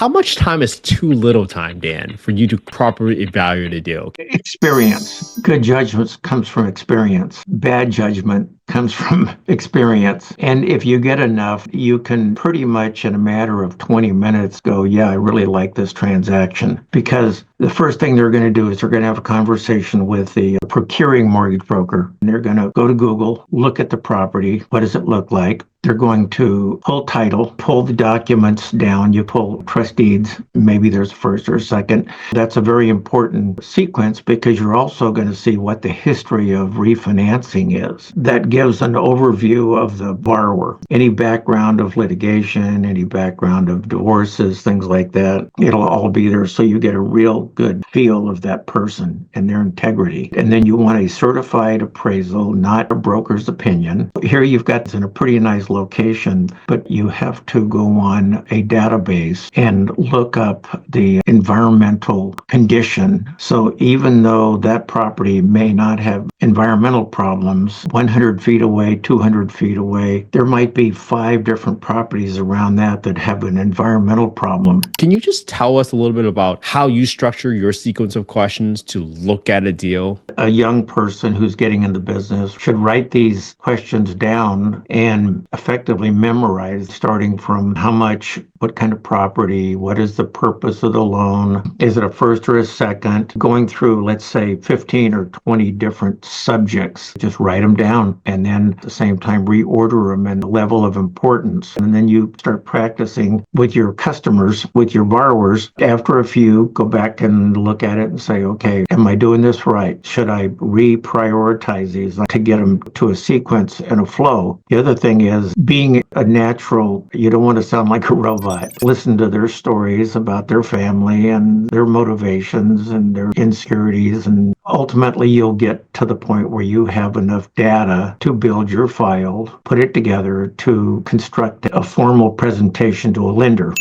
How much time is too little time, Dan, for you to properly evaluate a deal? Experience. Good judgment comes from experience. Bad judgment comes from experience. And if you get enough, you can pretty much in a matter of 20 minutes go, yeah, I really like this transaction. Because the first thing they're going to do is they're going to have a conversation with the procuring mortgage broker. And they're going to go to Google, look at the property. What does it look like? They're going to pull title, pull the documents down. You pull trust deeds. Maybe there's a first or a second. That's a very important sequence because you're also going to see what the history of refinancing is. That gives an overview of the borrower. Any background of litigation, any background of divorces, things like that. It'll all be there so you get a real good feel of that person and their integrity. And then you want a certified appraisal, not a broker's opinion. Here you've got this in a pretty nice location, but you have to go on a database and look up the environmental condition. So even though that property may not have environmental problems, 100 feet away, 200 feet away, there might be 5 different properties around that have an environmental problem. Can you just tell us a little bit about how you structure your sequence of questions to look at a deal? A young person who's getting in the business should write these questions down and effectively memorize, starting from how much, what kind of property, what is the purpose of the loan, is it a first or a second, going through, let's say, 15 or 20 different subjects. Just write them down and then at the same time reorder them in the level of importance. And then you start practicing with your customers, with your borrowers. After a few, go back and look at it and say, okay, am I doing this right? Should I reprioritize these to get them to a sequence and a flow? The other thing is being a natural, you don't want to sound like a robot. Listen to their stories about their family and their motivations and their insecurities, and ultimately you'll get to the point where you have enough data to build your file, put it together to construct a formal presentation to a lender.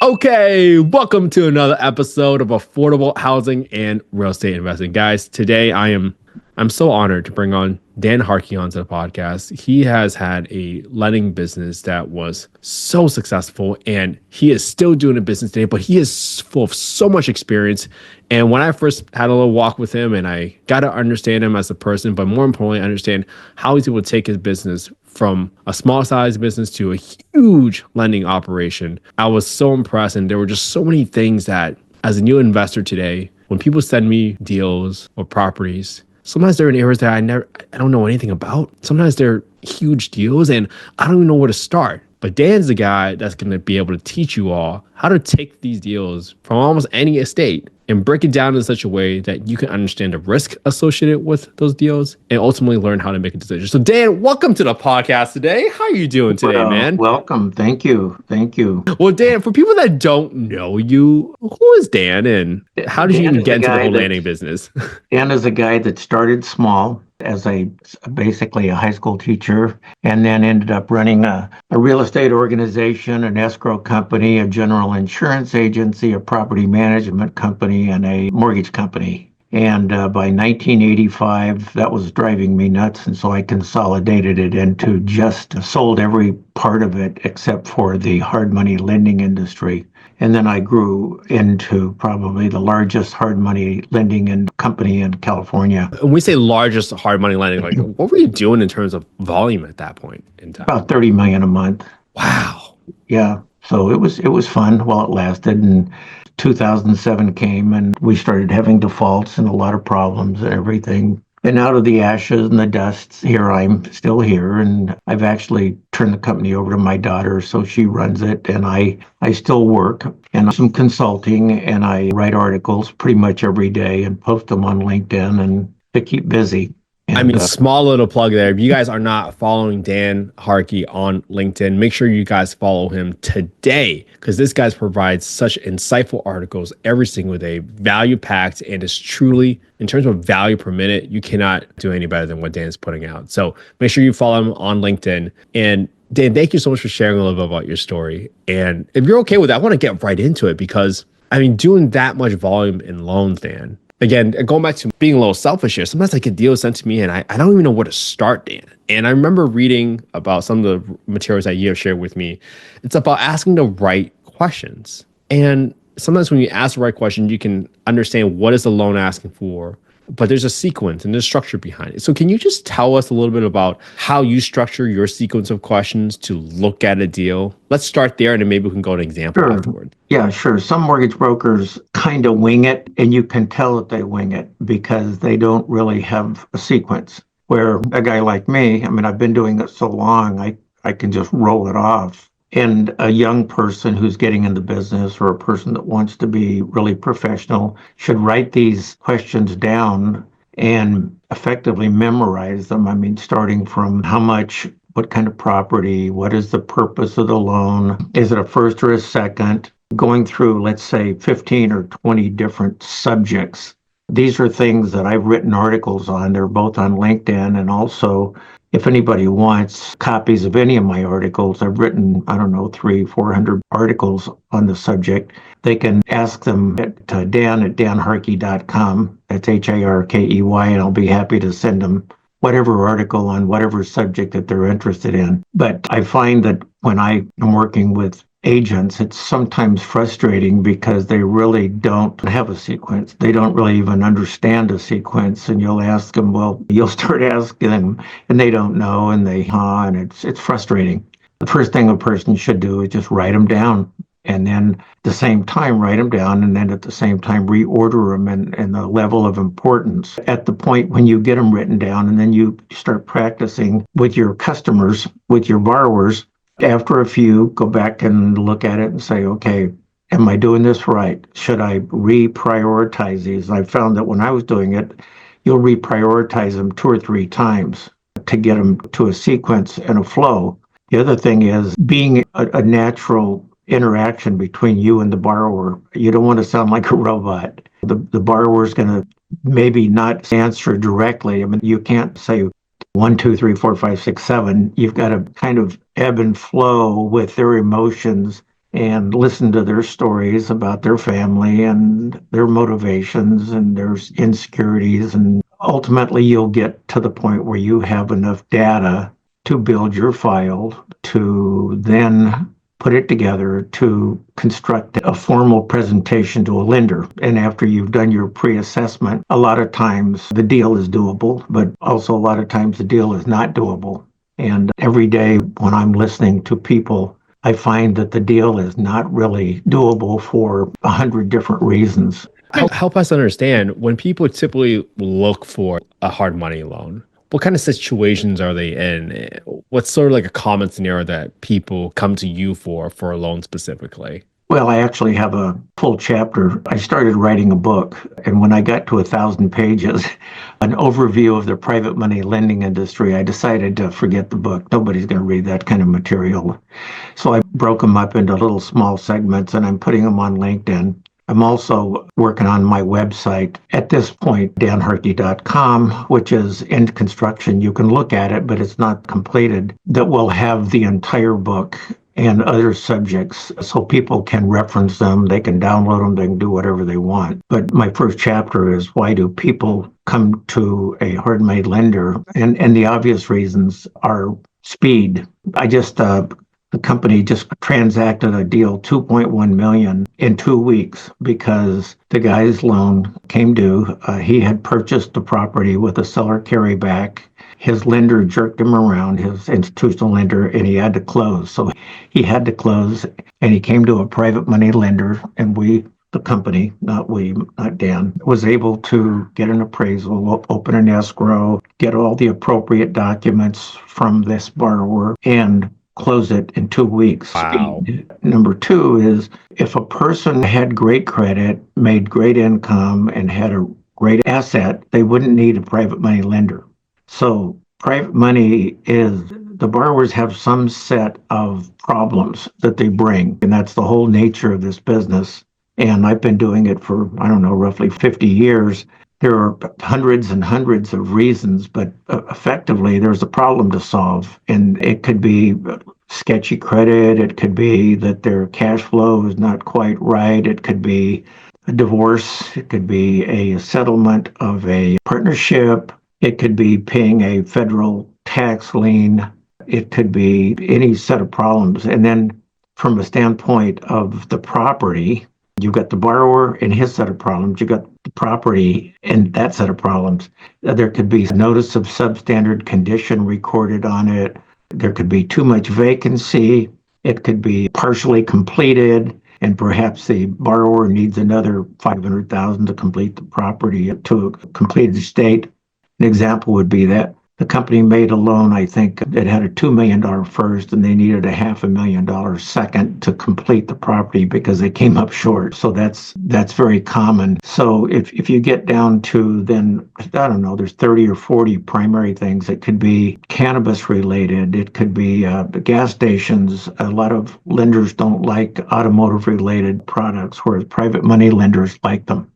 Okay, welcome to another episode of Affordable Housing and Real Estate Investing. Guys, today I'm so honored to bring on Dan Harkey onto the podcast. He has had a lending business that was so successful, and he is still doing a business today, but he is full of so much experience. And when I first had a little walk with him and I got to understand him as a person, but more importantly, understand how he's able to take his business from a small size business to a huge lending operation, I was so impressed. And there were just so many things that as a new investor today, when people send me deals or properties, sometimes they're in areas that I don't know anything about. Sometimes they're huge deals and I don't even know where to start. But Dan's the guy that's going to be able to teach you all how to take these deals from almost any estate and break it down in such a way that you can understand the risk associated with those deals and ultimately learn how to make a decision. So Dan, welcome to the podcast today. How are you doing today, man? Welcome. Thank you. Well, Dan, for people that don't know you, who is Dan and how did you even get into the whole landing business? Dan is a guy that started small as basically a high school teacher, and then ended up running a real estate organization, an escrow company, a general insurance agency, a property management company, and a mortgage company. And by 1985, that was driving me nuts. And so I consolidated it into just sold every part of it except for the hard money lending industry. And then I grew into probably the largest hard money lending company in California. When we say largest hard money lending, like what were you doing in terms of volume at that point in time? About 30 million a month. Wow. Yeah. So it was fun while it lasted. And 2007 came and we started having defaults and a lot of problems and everything. And out of the ashes and the dust, here I'm still here. And I've actually turned the company over to my daughter, so she runs it. And I still work and some consulting, and I write articles pretty much every day and post them on LinkedIn and to keep busy. And, small little plug there. If you guys are not following Dan Harkey on LinkedIn, make sure you guys follow him today because this guy provides such insightful articles every single day, value packed, and is truly, in terms of value per minute, you cannot do any better than what Dan's putting out. So make sure you follow him on LinkedIn. And Dan, thank you so much for sharing a little bit about your story. And if you're okay with that, I want to get right into it because, doing that much volume in loans, Dan, again, going back to being a little selfish here, sometimes I get deals sent to me and I don't even know where to start, Dan. And I remember reading about some of the materials that you have shared with me. It's about asking the right questions. And sometimes when you ask the right question, you can understand what is the loan asking for, but there's a sequence and there's structure behind it. So can you just tell us a little bit about how you structure your sequence of questions to look at a deal? Let's start there and then maybe we can go to an example Sure. afterward. Yeah, sure. Some mortgage brokers kind of wing it, and you can tell that they wing it because they don't really have a sequence. Where a guy like me, I mean, I've been doing it so long, I can just roll it off. And a young person who's getting into business or a person that wants to be really professional should write these questions down and effectively memorize them. I mean, starting from how much, what kind of property, what is the purpose of the loan, is it a first or a second, going through, let's say, 15 or 20 different subjects. These are things that I've written articles on. They're both on LinkedIn, and also if anybody wants copies of any of my articles, I've written, I don't know, 400 articles on the subject. They can ask them at dan@danharkey.com. That's Harkey, and I'll be happy to send them whatever article on whatever subject that they're interested in. But I find that when I am working with agents, it's sometimes frustrating because they really don't have a sequence. They don't really even understand a sequence. And you'll ask them, well, you'll start asking them and they don't know and and it's frustrating. The first thing a person should do is just write them down. And then at the same time, write them down, and then at the same time, reorder them in the level of importance at the point when you get them written down, and then you start practicing with your customers, with your borrowers. After a few, go back and look at it and say, okay, am I doing this right? Should I reprioritize these? I found that when I was doing it, you'll reprioritize them 2 or 3 times to get them to a sequence and a flow. The other thing is being a natural interaction between you and the borrower. You don't want to sound like a robot. The borrower is going to maybe not answer directly. I mean, you can't say 1, 2, 3, 4, 5, 6, 7. You've got to kind of ebb and flow with their emotions and listen to their stories about their family and their motivations and their insecurities. And ultimately, you'll get to the point where you have enough data to build your file to then put it together to construct a formal presentation to a lender. And after you've done your pre-assessment, a lot of times the deal is doable, but also a lot of times the deal is not doable. And every day when I'm listening to people, I find that the deal is not really doable for 100 different reasons. Help us understand when people typically look for a hard money loan, what kind of situations are they in? What's sort of like a common scenario that people come to you for a loan specifically? Well, I actually have a full chapter. I started writing a book, and when I got to 1,000 pages, an overview of the private money lending industry, I decided to forget the book. Nobody's going to read that kind of material. So I broke them up into little small segments, and I'm putting them on LinkedIn. I'm also working on my website at this point, danharkey.com, which is in construction. You can look at it, but it's not completed. That will have the entire book and other subjects so people can reference them. They can download them. They can do whatever they want. But my first chapter is why do people come to a hard money lender? And the obvious reasons are speed. The company just transacted a deal, 2.1 million in 2 weeks because the guy's loan came due. He had purchased the property with a seller carryback. His lender jerked him around, his institutional lender, and he had to close. So he had to close, and he came to a private money lender, and the company, not Dan, was able to get an appraisal, open an escrow, get all the appropriate documents from this borrower, and close it in 2 weeks. Wow. Number 2 is if a person had great credit, made great income, and had a great asset, they wouldn't need a private money lender. So private money is the borrowers have some set of problems that they bring, and that's the whole nature of this business. And I've been doing it for, I don't know, roughly 50 years. There are hundreds and hundreds of reasons, but effectively there's a problem to solve. And it could be sketchy credit. It could be that their cash flow is not quite right. It could be a divorce. It could be a settlement of a partnership. It could be paying a federal tax lien. It could be any set of problems. And then from a standpoint of the property, you've got the borrower and his set of problems. You've got the property and that set of problems. There could be a notice of substandard condition recorded on it. There could be too much vacancy. It could be partially completed, and perhaps the borrower needs another $500,000 to complete the property to a completed state. An example would be that the company made a loan, I think it had a $2 million first, and they needed a $500,000 second to complete the property because they came up short. So that's very common. So if you get down to then, I don't know, there's 30 or 40 primary things. It could be cannabis related. It could be gas stations. A lot of lenders don't like automotive related products, whereas private money lenders like them.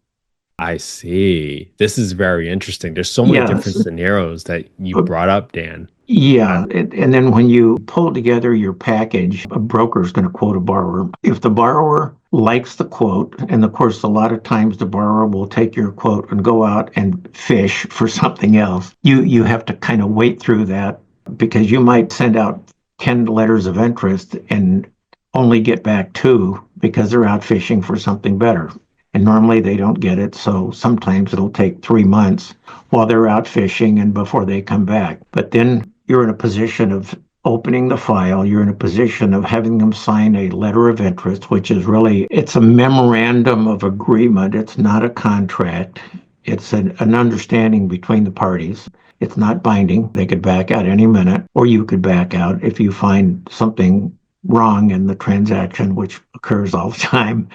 I see. This is very interesting. There's so many different Yes. scenarios that you brought up, Dan. Yeah, and then when you pull together your package, a broker is going to quote a borrower. If the borrower likes the quote, and of course, a lot of times the borrower will take your quote and go out and fish for something else. You have to kind of wait through that because you might send out 10 letters of interest and only get back 2 because they're out fishing for something better. And normally they don't get it, so sometimes it'll take 3 months while they're out fishing and before they come back. But then you're in a position of opening the file. You're in a position of having them sign a letter of interest, which is really, it's a memorandum of agreement. It's not a contract. It's an understanding between the parties. It's not binding. They could back out any minute, or you could back out if you find something wrong in the transaction, which occurs all the time.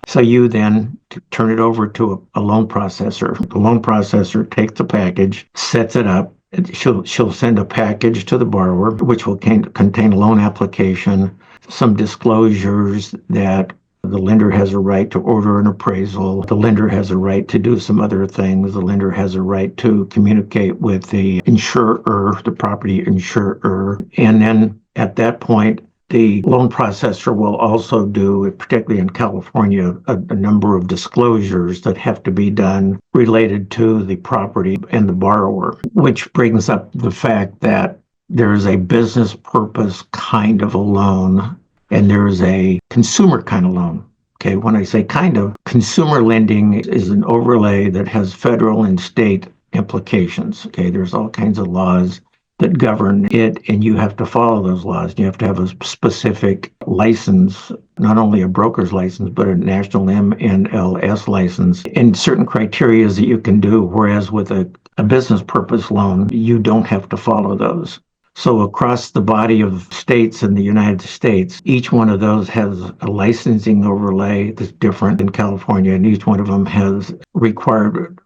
So you then turn it over to a loan processor. The loan processor takes the package, sets it up. She'll send a package to the borrower, which will contain a loan application, some disclosures that the lender has a right to order an appraisal. The lender has a right to do some other things. The lender has a right to communicate with the insurer, the property insurer. And then at that point, the loan processor will also do, particularly in California, a number of disclosures that have to be done related to the property and the borrower, which brings up the fact that there is a business purpose kind of a loan and there is a consumer kind of loan. Okay, when I say kind of, consumer lending is an overlay that has federal and state implications. Okay, there's all kinds of laws that govern it, and you have to follow those laws. You have to have a specific license, not only a broker's license, but a national MLS license, and certain criteria that you can do, whereas with a business purpose loan, you don't have to follow those. So across the body of states in the United States, each one of those has a licensing overlay that's different in California, and each one of them has required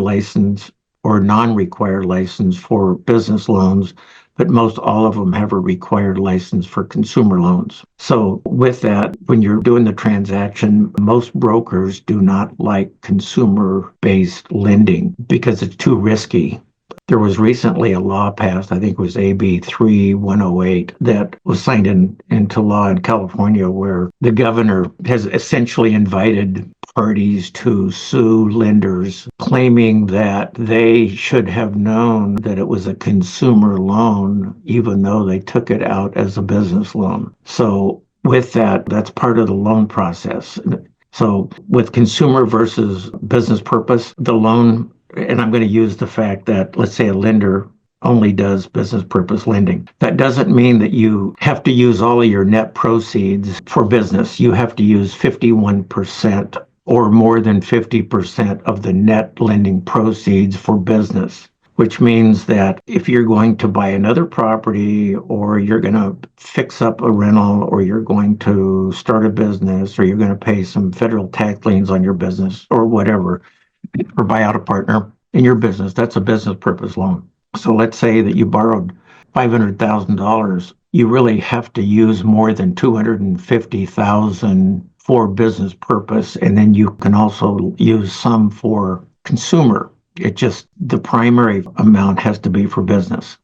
license or non-required license for business loans, but most all of them have a required license for consumer loans. So with that, when you're doing the transaction, most brokers do not like consumer-based lending because it's too risky. There was recently a law passed, I think it was AB 3108, that was signed into law in California where the governor has essentially invited parties to sue lenders, claiming that they should have known that it was a consumer loan, even though they took it out as a business loan. So with that, that's part of the loan process. So with consumer versus business purpose, the loan, and I'm going to use the fact that, let's say a lender only does business purpose lending. That doesn't mean that you have to use all of your net proceeds for business. You have to use 51% or more than 50% of the net lending proceeds for business, which means that if you're going to buy another property or you're going to fix up a rental or you're going to start a business or you're going to pay some federal tax liens on your business or whatever, or buy out a partner in your business, that's a business purpose loan. So let's say that you borrowed $500,000, you really have to use more than $250,000 for business purpose, and then you can also use some for consumer. It just, the primary amount has to be for business.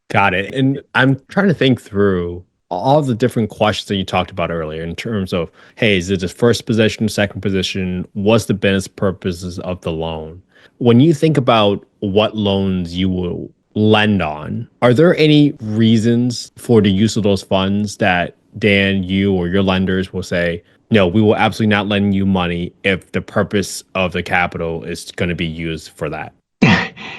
Got it. And I'm trying to think through all the different questions that you talked about earlier in terms of, hey, is it the first position, second position? What's the business purposes of the loan? When you think about what loans you will lend on, are there any reasons for the use of those funds that Dan, you or your lenders will say, no, we will absolutely not lend you money if the purpose of the capital is going to be used for that.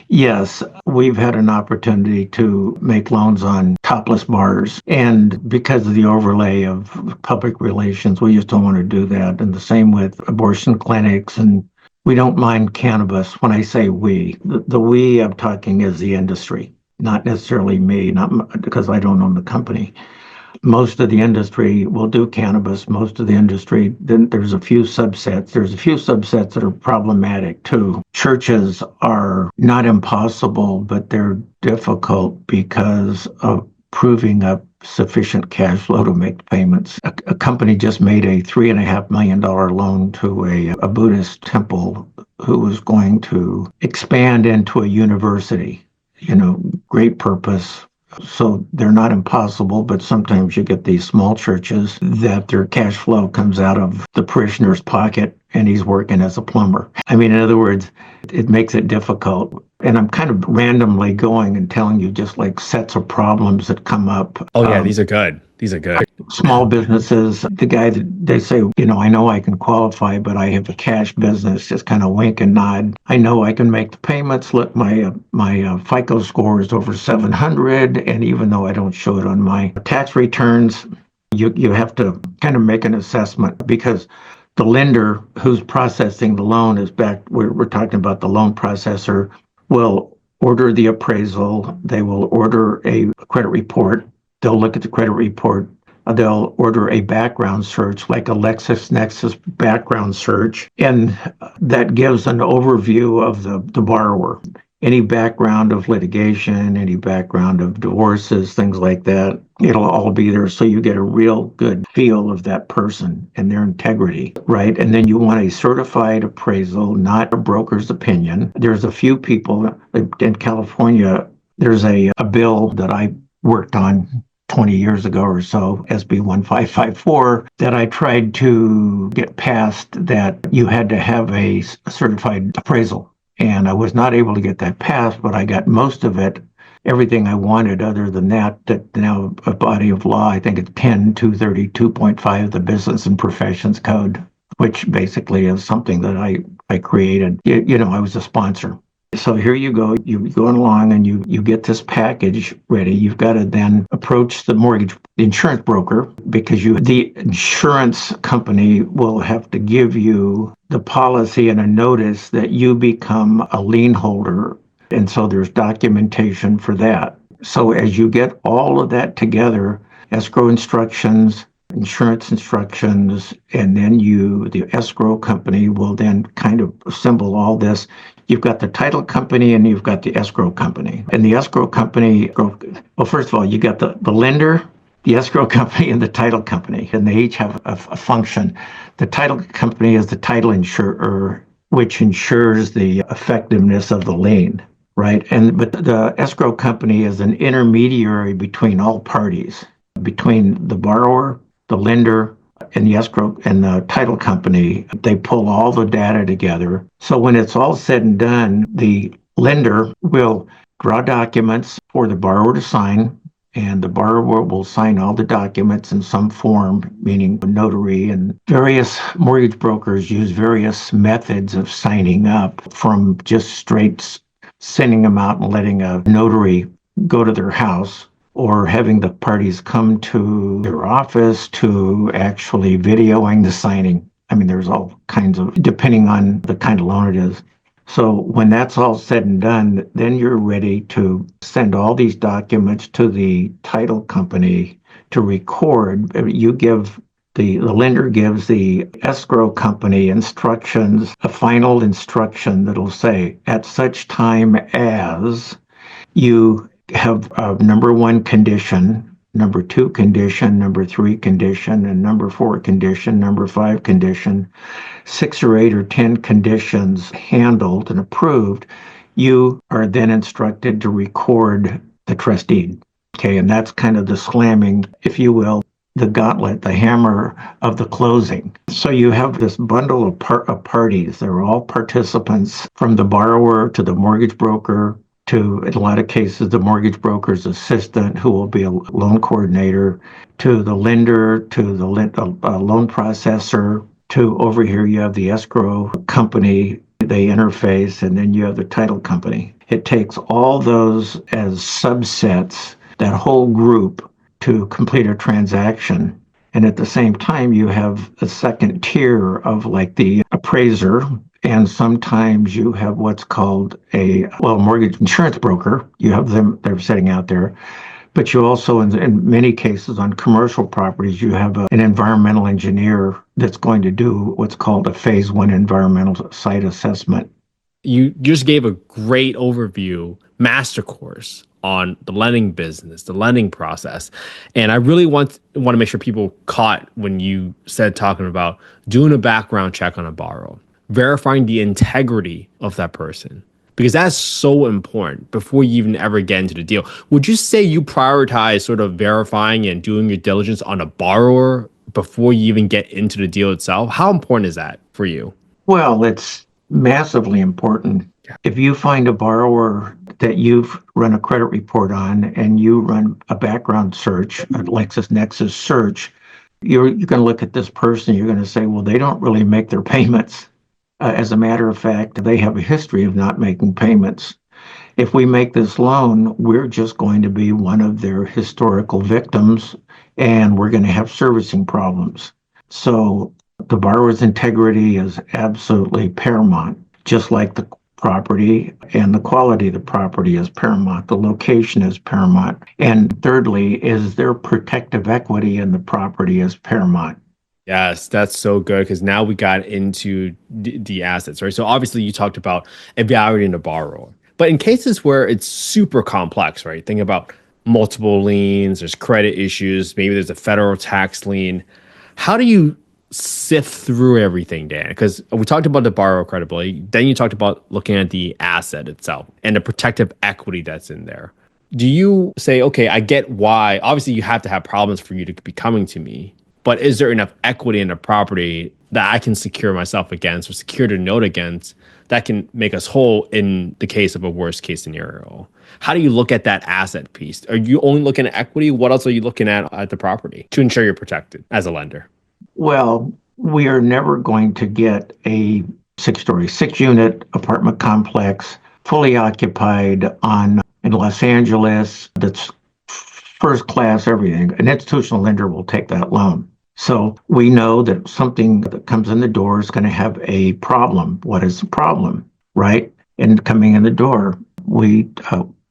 Yes, we've had an opportunity to make loans on topless bars. And because of the overlay of public relations, we just don't want to do that. And the same with abortion clinics. And we don't mind cannabis. When I say we, the we I'm talking is the industry, not necessarily me, not because I don't own the company. Most of the industry will do cannabis. Most of the industry, then there's a few subsets. There's a few subsets that are problematic too. Churches are not impossible, but they're difficult because of proving up sufficient cash flow to make payments. A company just made a $3.5 million loan to a Buddhist temple who was going to expand into a university. Great purpose. So they're not impossible, but sometimes you get these small churches that their cash flow comes out of the parishioner's pocket and he's working as a plumber. I mean, in other words, it makes it difficult. And I'm kind of randomly going and telling you just like sets of problems that come up. Oh, yeah, these are good. These are good. Small businesses, the guy that they say, I know I can qualify, but I have a cash business, just kind of wink and nod. I know I can make the payments. Look, my FICO score is over 700. And even though I don't show it on my tax returns, you have to kind of make an assessment because the lender who's processing the loan is back. We're talking about the loan processor will order the appraisal. They will order a credit report. They'll look at the credit report. They'll order a background search, like a LexisNexis background search, and that gives an overview of the borrower. Any background of litigation, any background of divorces, things like that, it'll all be there so you get a real good feel of that person and their integrity, right? And then you want a certified appraisal, not a broker's opinion. There's a few people in California, there's a bill that I worked on 20 years ago or so, SB 1554, that I tried to get passed that you had to have a certified appraisal. And I was not able to get that passed, but I got most of it, everything I wanted other than that now a body of law, I think it's 10232.5 of the Business and Professions Code, which basically is something that I created. I was a sponsor. So here you go, you're going along and you get this package ready. You've got to then approach the insurance broker because the insurance company will have to give you the policy and a notice that you become a lien holder. And so there's documentation for that. So as you get all of that together, escrow instructions, insurance instructions, and then the escrow company will then kind of assemble all this. You've got the title company and you've got the escrow company. And the escrow company, well, first of all, you got the lender, the escrow company, and the title company, and they each have a function. The title company is the title insurer, which ensures the effectiveness of the lien, right? But the escrow company is an intermediary between all parties, between the borrower, the lender, and the escrow and the title company. They pull all the data together. So when it's all said and done, the lender will draw documents for the borrower to sign, and the borrower will sign all the documents in some form, meaning a notary, and various mortgage brokers use various methods of signing up, from just straight sending them out and letting a notary go to their house, or having the parties come to their office, to actually videoing the signing. I mean, there's all kinds of, depending on the kind of loan it is. So when that's all said and done, then you're ready to send all these documents to the title company to record. The lender gives the escrow company instructions, a final instruction that'll say, at such time as you have number one condition, number two condition, number three condition, and number four condition, number five condition, 6 or 8 or 10 conditions handled and approved, you are then instructed to record the trust deed. Okay, and that's kind of the slamming, if you will, the gauntlet, the hammer of the closing. So you have this bundle of parties. They're all participants, from the borrower to the mortgage broker, to, in a lot of cases, the mortgage broker's assistant, who will be a loan coordinator, to the lender, to the loan processor, to over here you have the escrow company, they interface, and then you have the title company. It takes all those as subsets, that whole group, to complete a transaction. And at the same time, you have a second tier of like the appraiser, and sometimes you have what's called a mortgage insurance broker. You have them, they're sitting out there. But you also, in many cases on commercial properties, you have an environmental engineer that's going to do what's called a phase one environmental site assessment. You just gave a great overview, master course on the lending business, the lending process. And I really want to make sure people caught when you said talking about doing a background check on a borrower, verifying the integrity of that person, because that's so important before you even ever get into the deal. Would you say you prioritize sort of verifying and doing your diligence on a borrower before you even get into the deal itself? How important is that for you? Well, it's massively important. If you find a borrower that you've run a credit report on and you run a background search, a LexisNexis search, you're going to look at this person, you're going to say, well, they don't really make their payments. As a matter of fact, they have a history of not making payments. If we make this loan, we're just going to be one of their historical victims, and we're going to have servicing problems. So the borrower's integrity is absolutely paramount, just like the property, and the quality of the property is paramount. The location is paramount. And thirdly, is their protective equity in the property is paramount. Yes, that's so good, because now we got into the assets, right? So obviously you talked about evaluating the borrower, but in cases where it's super complex, right? Think about multiple liens, there's credit issues, maybe there's a federal tax lien. How do you sift through everything, Dan? Because we talked about the borrower credibility, then you talked about looking at the asset itself and the protective equity that's in there. Do you say, okay, I get why, obviously you have to have problems for you to be coming to me, but is there enough equity in the property that I can secure myself against or secure the note against that can make us whole in the case of a worst case scenario? How do you look at that asset piece? Are you only looking at equity? What else are you looking at the property to ensure you're protected as a lender? Well, we are never going to get a six-story, six-unit apartment complex fully occupied in Los Angeles that's first class everything. An institutional lender will take that loan. So we know that something that comes in the door is going to have a problem. What is the problem, right? And coming in the door, we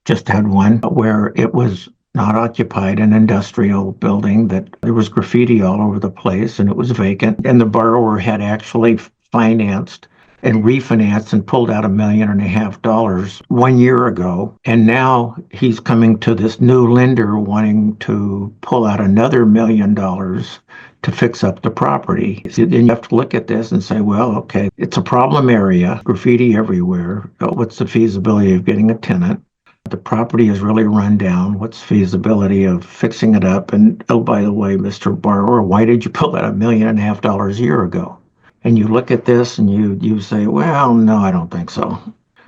just had one where it was not occupied, an industrial building that there was graffiti all over the place and it was vacant. And the borrower had actually financed and refinanced and pulled out $1.5 million 1 year ago. And now he's coming to this new lender wanting to pull out another $1 million to fix up the property. Then you have to look at this and say, well, okay, it's a problem area, graffiti everywhere. What's the feasibility of getting a tenant? The property is really run down. What's feasibility of fixing it up? And oh, by the way, Mr. Borrower, why did you pull out $1.5 million a year ago? And you look at this and you say, well, no, I don't think so.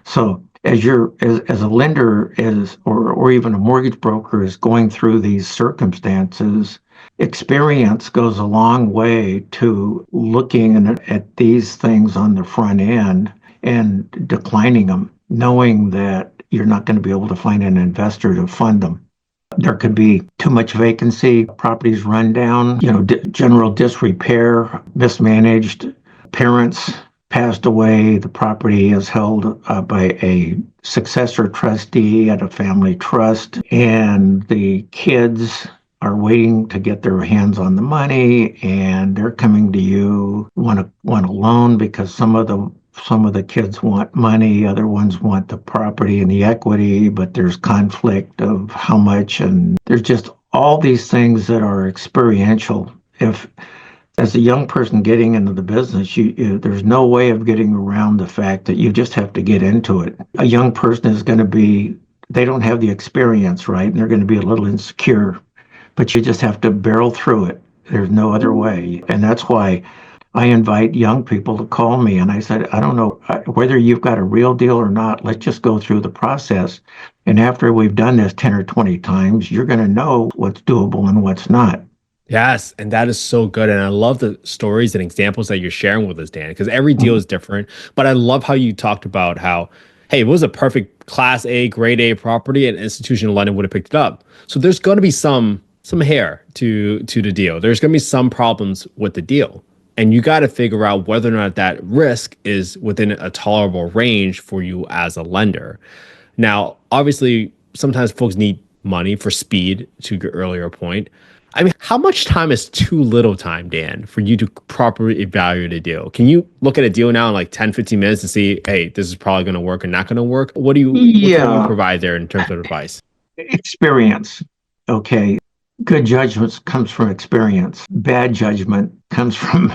So as a lender or even a mortgage broker is going through these circumstances, experience goes a long way to looking at these things on the front end and declining them, knowing that you're not going to be able to find an investor to fund them. There could be too much vacancy, properties run down, general disrepair, mismanaged, parents passed away, the property is held by a successor trustee at a family trust, and the kids are waiting to get their hands on the money, and they're coming to you, want a loan because some of the kids want money, other ones want the property and the equity, but there's conflict of how much, and there's just all these things that are experiential. If as a young person getting into the business, there's no way of getting around the fact that you just have to get into it. A young person is going to they don't have the experience, right? And they're going to be a little insecure, but you just have to barrel through it. There's no other way. And that's why I invite young people to call me and I said, I don't know whether you've got a real deal or not. Let's just go through the process. And after we've done this 10 or 20 times, you're going to know what's doable and what's not. Yes, and that is so good. And I love the stories and examples that you're sharing with us, Dan, because every deal is different. But I love how you talked about how, hey, it was a perfect class A, grade A property, and institution in London would have picked it up. So there's going to be some hair to the deal. There's going to be some problems with the deal. And you got to figure out whether or not that risk is within a tolerable range for you as a lender. Now, obviously, sometimes folks need money for speed, to your earlier point. I mean, how much time is too little time, Dan, for you to properly evaluate a deal? Can you look at a deal now in like 10, 15 minutes and see, hey, this is probably going to work or not going to work? What can you Yeah, provide there in terms of advice? experience. Okay. Good judgment comes from experience. Bad judgment comes from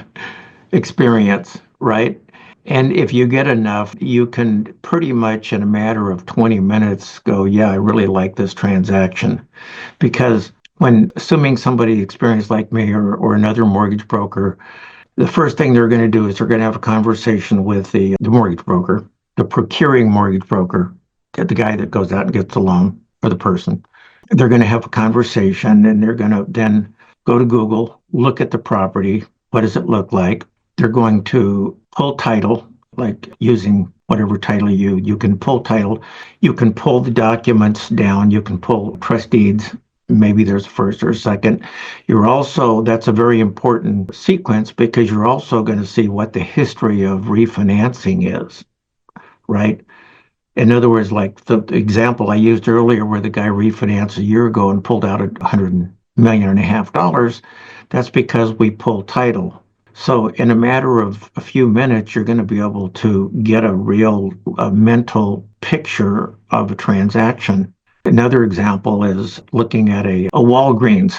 experience, right? And if you get enough, you can pretty much in a matter of 20 minutes go, yeah, I really like this transaction. Because when assuming somebody experienced like me or another mortgage broker, the first thing they're going to do is they're going to have a conversation with the mortgage broker, the procuring mortgage broker, the guy that goes out and gets the loan for the person. They're going to have a conversation and they're going to then go to Google, look at the property. What does it look like? They're going to pull title, like using whatever title you can pull title. You can pull the documents down. You can pull trust deeds. Maybe there's a first or a second. That's a very important sequence because you're also going to see what the history of refinancing is, right? In other words, like the example I used earlier where the guy refinanced a year ago and pulled out $100.5 million, that's because we pulled title. So in a matter of a few minutes, you're going to be able to get a real mental picture of a transaction. Another example is looking at a Walgreens,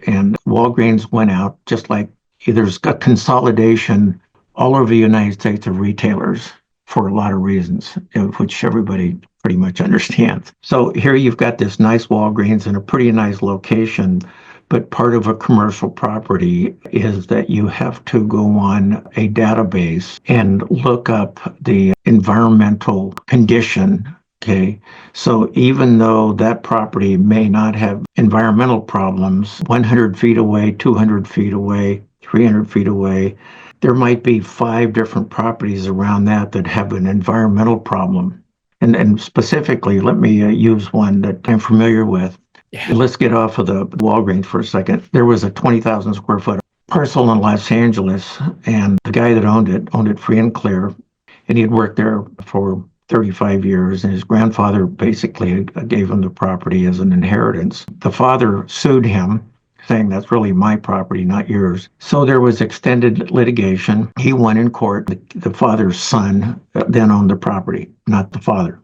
and Walgreens went out just like there's a consolidation all over the United States of retailers for a lot of reasons, which everybody pretty much understands. So here you've got this nice Walgreens in a pretty nice location, but part of a commercial property is that you have to go on a database and look up the environmental condition. Okay, so even though that property may not have environmental problems, 100 feet away, 200 feet away, 300 feet away, there might be 5 different properties around that have an environmental problem. And specifically, let me use one that I'm familiar with. Yeah. Let's get off of the Walgreens for a second. There was a 20,000 square foot parcel in Los Angeles, and the guy that owned it free and clear, and he had worked there for 35 years, and his grandfather basically gave him the property as an inheritance. The father sued him, saying that's really my property, not yours. So there was extended litigation. He won in court. The father's son then owned the property, not the father.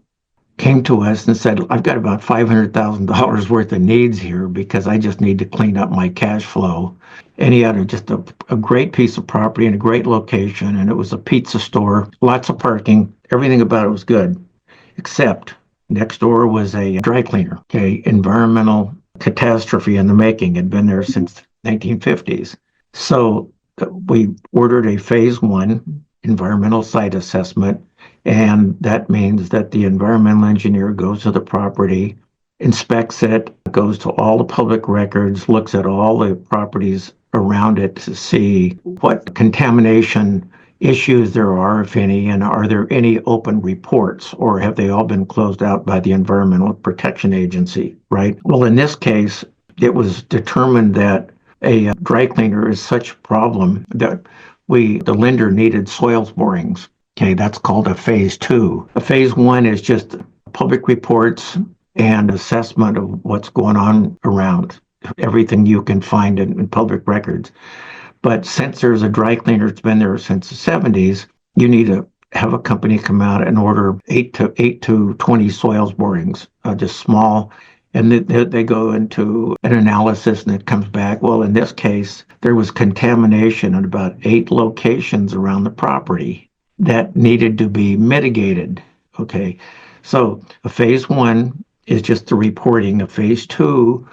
Came to us and said, I've got about $500,000 worth of needs here because I just need to clean up my cash flow. And he had just a great piece of property in a great location, and it was a pizza store, lots of parking, everything about it was good, except next door was a dry cleaner. Okay, environmental catastrophe in the making, had been there since 1950s. So we ordered a phase 1 environmental site assessment, and that means that the environmental engineer goes to the property, inspects it, goes to all the public records, looks at all the properties around it to see what contamination issues there are, if any, and are there any open reports, or have they all been closed out by the Environmental Protection Agency, right? Well, in this case, it was determined that a dry cleaner is such a problem that the lender needed soils borings. Okay, that's called a phase 2. A phase 1 is just public reports and assessment of what's going on around, everything you can find in public records. But since there's a dry cleaner that's been there since the 70s, you need to have a company come out and order 8 to 20 soils borings, just small. And they go into an analysis and it comes back. Well, in this case, there was contamination at about 8 locations around the property that needed to be mitigated. Okay, so a phase 1 is just the reporting. A phase 2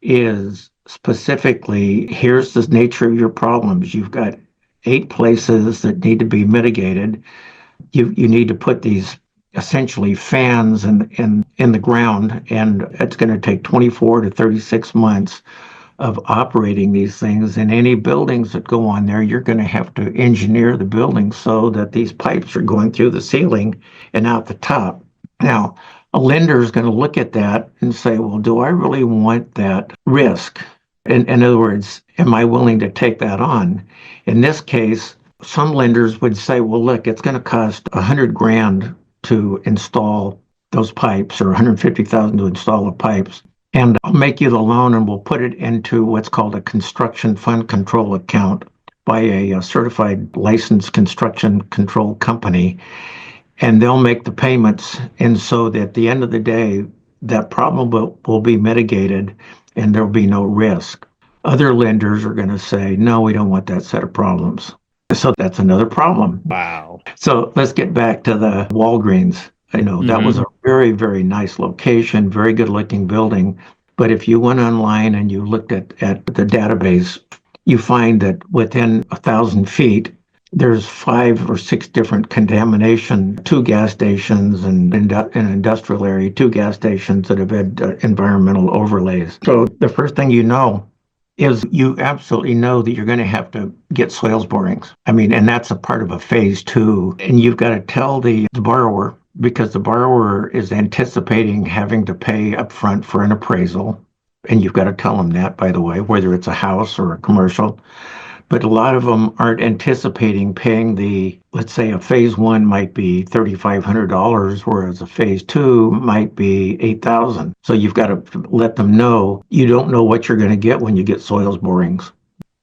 is specifically, here's the nature of your problems. You've got 8 places that need to be mitigated. You need to put these essentially fans in the ground, and it's going to take 24 to 36 months of operating these things. And any buildings that go on there, you're going to have to engineer the building so that these pipes are going through the ceiling and out the top. Now, a lender is going to look at that and say, well, do I really want that risk? In other words, am I willing to take that on? In this case, some lenders would say, well, look, it's going to cost $100,000 to install those pipes, or $150,000 to install the pipes. And I'll make you the loan, and we'll put it into what's called a construction fund control account by a certified licensed construction control company. And they'll make the payments. And so that at the end of the day, that problem will be mitigated and there'll be no risk. Other lenders are going to say, no, we don't want that set of problems. So that's another problem. Wow. So let's get back to the Walgreens. I know that was a very, very nice location, very good looking building. But if you went online and you looked at the database, you find that within 1,000 feet, there's 5 or 6 different contamination, 2 gas stations, and in an industrial area, 2 gas stations that have had environmental overlays. So the first thing you know is you absolutely know that you're going to have to get soils borings. I mean, and that's a part of a phase 2. And you've got to tell the borrower, because the borrower is anticipating having to pay upfront for an appraisal. And you've got to tell them that, by the way, whether it's a house or a commercial. But a lot of them aren't anticipating paying let's say a phase 1 might be $3,500, whereas a phase 2 might be $8,000. So you've got to let them know you don't know what you're going to get when you get soils borings.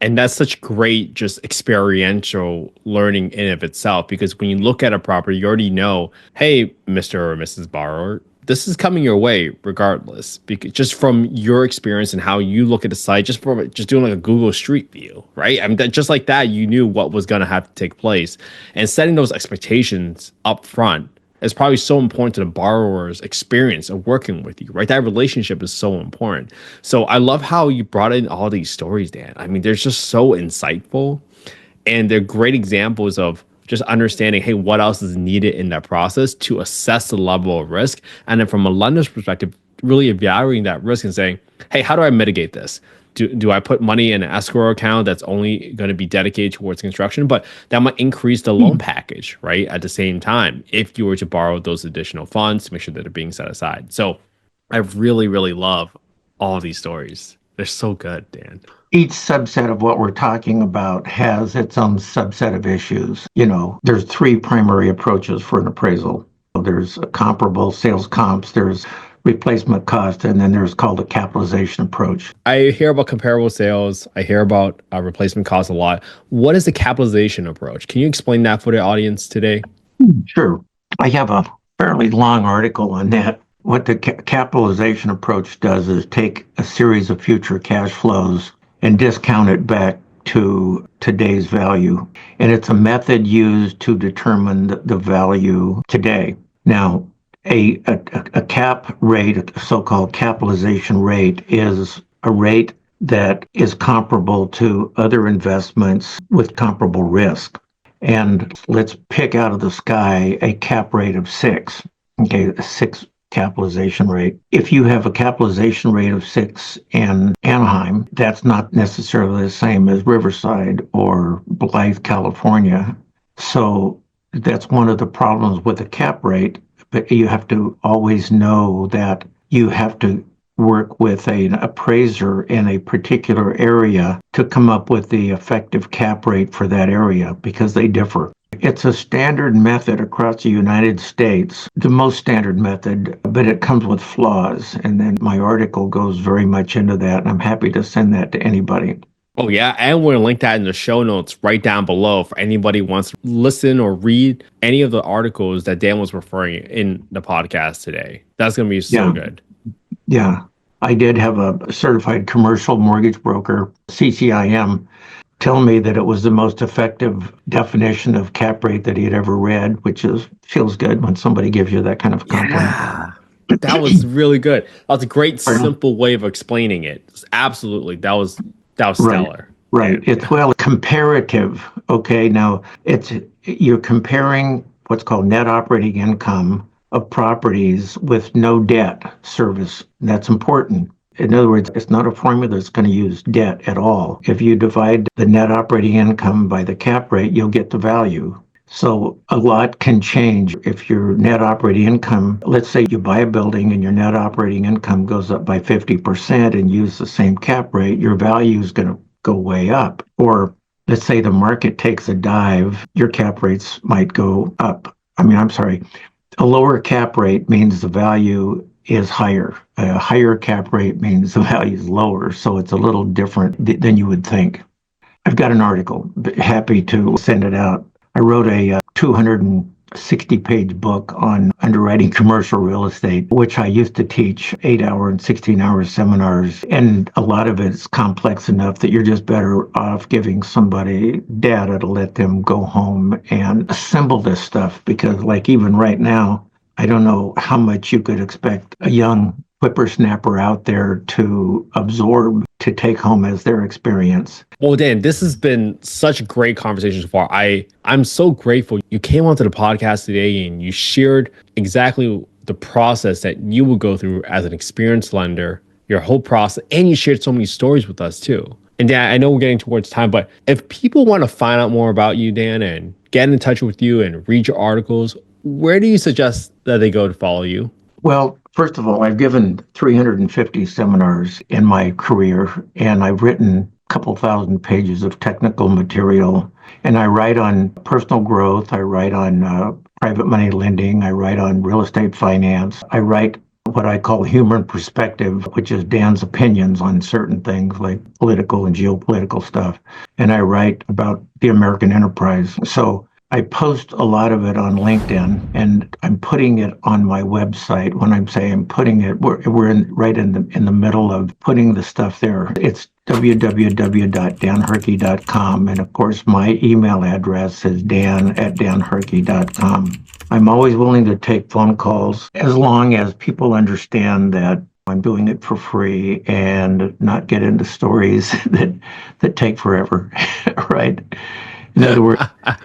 And that's such great, just experiential learning in of itself, because when you look at a property, you already know, hey, Mr. or Mrs. Borrower, this is coming your way regardless, because just from your experience and how you look at the site, just doing like a Google Street View, right? I mean, just like that, you knew what was going to have to take place, and setting those expectations up front is probably so important to the borrower's experience of working with you, right? That relationship is so important. So I love how you brought in all these stories, Dan. I mean, they're just so insightful, and they're great examples of just understanding, hey, what else is needed in that process to assess the level of risk. And then from a lender's perspective, really evaluating that risk and saying, hey, how do I mitigate this? Do I put money in an escrow account that's only going to be dedicated towards construction, but that might increase the loan package, right? At the same time, if you were to borrow those additional funds to make sure that they're being set aside. So I really, really love all of these stories. They're so good, Dan. Each subset of what we're talking about has its own subset of issues. You know, there's 3 primary approaches for an appraisal. There's a comparable sales comps, there's replacement cost, and then there's called a capitalization approach. I hear about comparable sales. I hear about replacement cost a lot. What is the capitalization approach? Can you explain that for the audience today? Sure. I have a fairly long article on that. What the capitalization approach does is take a series of future cash flows and discount it back to today's value. And it's a method used to determine the value today. Now, a cap rate, a so-called capitalization rate, is a rate that is comparable to other investments with comparable risk. And let's pick out of the sky a cap rate of 6. Okay, a 6 capitalization rate. If you have a capitalization rate of 6 in Anaheim, that's not necessarily the same as Riverside or Blythe, California. So that's one of the problems with a cap rate. But you have to always know that you have to work with an appraiser in a particular area to come up with the effective cap rate for that area, because they differ. It's a standard method across the United States, the most standard method, but it comes with flaws. And then my article goes very much into that, and I'm happy to send that to anybody. Oh, yeah. And we're going to link that in the show notes right down below for anybody who wants to listen or read any of the articles that Dan was referring in the podcast today. That's going to be so good. Yeah. I did have a certified commercial mortgage broker, CCIM, tell me that it was the most effective definition of cap rate that he had ever read, which feels good when somebody gives you that kind of compliment. Yeah. That was really good. That was a great, simple way of explaining it. Absolutely. That was stellar. Right. It's well comparative. Okay. Now you're comparing what's called net operating income of properties with no debt service. That's important. In other words, it's not a formula that's going to use debt at all. If you divide the net operating income by the cap rate, you'll get the value. So a lot can change if your net operating income, let's say you buy a building and your net operating income goes up by 50% and use the same cap rate, your value is going to go way up. Or let's say the market takes a dive, your cap rates might go up. I'm sorry, a lower cap rate means the value is higher. A higher cap rate means the value is lower. So it's a little different than you would think. I've got an article, happy to send it out. I wrote a 260-page book on underwriting commercial real estate, which I used to teach 8-hour and 16-hour seminars. And a lot of it's complex enough that you're just better off giving somebody data to let them go home and assemble this stuff. Because like even right now, I don't know how much you could expect a young whippersnapper out there to absorb, to take home as their experience. Well, Dan, this has been such a great conversation so far. I'm so grateful you came onto the podcast today and you shared exactly the process that you would go through as an experienced lender, your whole process, and you shared so many stories with us too. And Dan, I know we're getting towards time, but if people want to find out more about you, Dan, and get in touch with you and read your articles, where do you suggest that they go to follow you? Well, first of all, I've given 350 seminars in my career, and I've written a couple thousand pages of technical material. And I write on personal growth. I write on private money lending. I write on real estate finance. I write what I call human perspective, which is Dan's opinions on certain things like political and geopolitical stuff. And I write about the American enterprise. So I post a lot of it on LinkedIn, and I'm putting it on my website. When I'm saying putting it, we're right in the middle of putting the stuff there. It's www.danharkey.com, and of course my email address is dan@danharkey.com. I'm always willing to take phone calls as long as people understand that I'm doing it for free and not get into stories that take forever, right? In other words,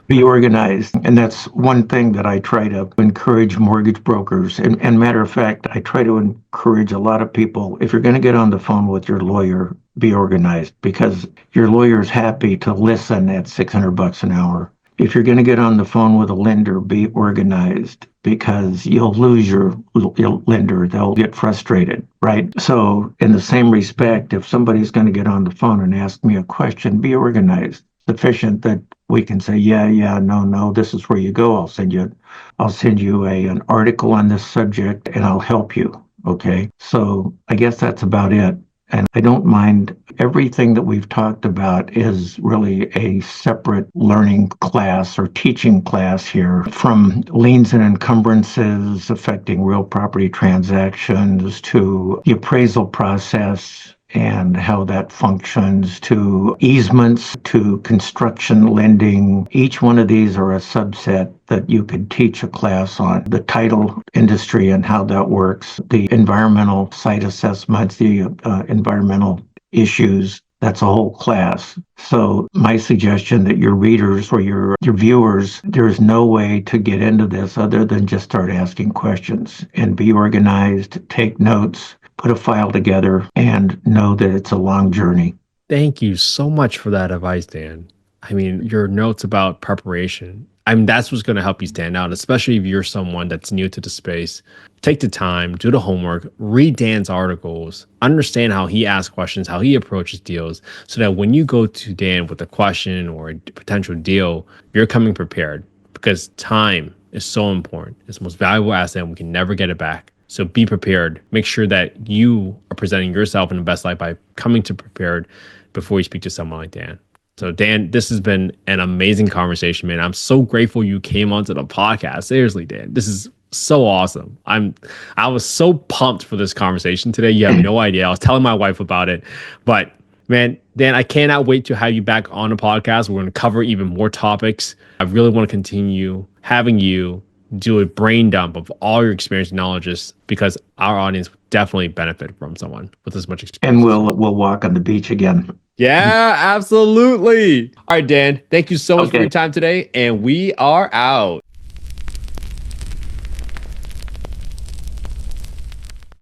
be organized. And that's one thing that I try to encourage mortgage brokers. And matter of fact, I try to encourage a lot of people, if you're going to get on the phone with your lawyer, be organized, because your lawyer's happy to listen at $600 an hour. If you're going to get on the phone with a lender, be organized, because you'll lose your lender. They'll get frustrated, right? So in the same respect, if somebody's going to get on the phone and ask me a question, be organized. Sufficient that we can say, yeah, no, this is where you go. I'll send you an article on this subject and I'll help you. Okay. So I guess that's about it. And I don't mind, everything that we've talked about is really a separate learning class or teaching class here, from liens and encumbrances affecting real property transactions to the appraisal process and how that functions, to easements, to construction lending. Each one of these are a subset that you could teach a class on. The title industry and how that works, the environmental site assessments, the environmental issues. That's a whole class. So my suggestion that your readers or your viewers, there's no way to get into this other than just start asking questions and be organized, take notes, put a file together, and know that it's a long journey. Thank you so much for that advice, Dan. I mean, your notes about preparation, that's what's going to help you stand out, especially if you're someone that's new to the space. Take the time, do the homework, read Dan's articles, understand how he asks questions, how he approaches deals, so that when you go to Dan with a question or a potential deal, you're coming prepared, because time is so important. It's the most valuable asset, and we can never get it back. So be prepared. Make sure that you are presenting yourself in the best light by coming to prepared before you speak to someone like Dan. So Dan, this has been an amazing conversation, man. I'm so grateful you came onto the podcast. Seriously, Dan, this is so awesome. I was so pumped for this conversation today. You have no idea. I was telling my wife about it, but man, Dan, I cannot wait to have you back on the podcast. We're going to cover even more topics. I really want to continue having you do a brain dump of all your experience and knowledge, because our audience definitely benefit from someone with as much experience. And we'll walk on the beach again. Yeah, absolutely. All right, Dan, thank you so much for your Okay. time today, and we are out.